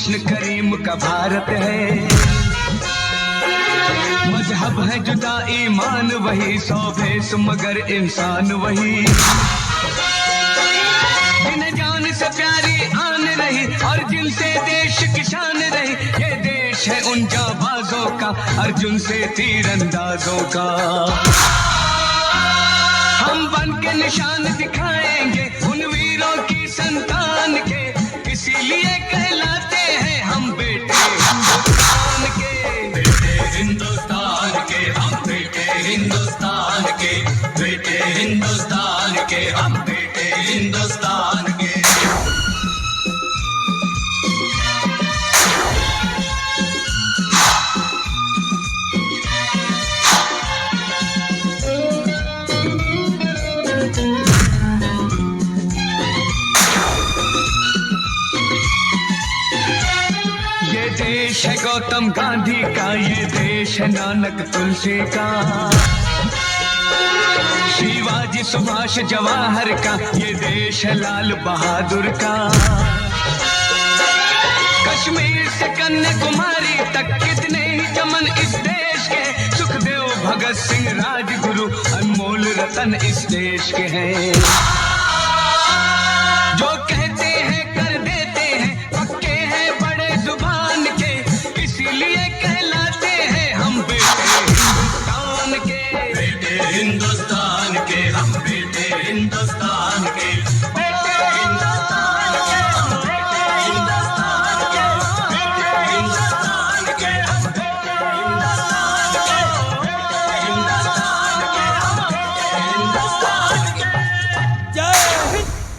कृष्ण करीम का भारत है। मजहब है जुदा ईमान वही, सौ भेष मगर इंसान वही। जिन्हें जान से प्यारी आन रही और जिनसे देश की शान रही, ये देश है उन जाबाजों का, अर्जुन से तीरंदाजों का। हम बन के निशान दिखाएंगे उन वीरों की संतान के, इसीलिए कहलाते हैं हम बेटे हिंदुस्तान के। बेटे हिंदुस्तान के हम, बेटे हिंदुस्तान के, बेटे हिंदुस्तान के हम, बेटे हिंदुस्तान के। ये देश है गौतम गांधी का, ये देश है नानक तुलसी का, शिवाजी सुभाष जवाहर का, ये देश है लाल बहादुर का। कश्मीर से कन्याकुमारी तक कितने ही चमन इस देश के, सुखदेव भगत सिंह राजगुरु अनमोल रतन इस देश के हैं।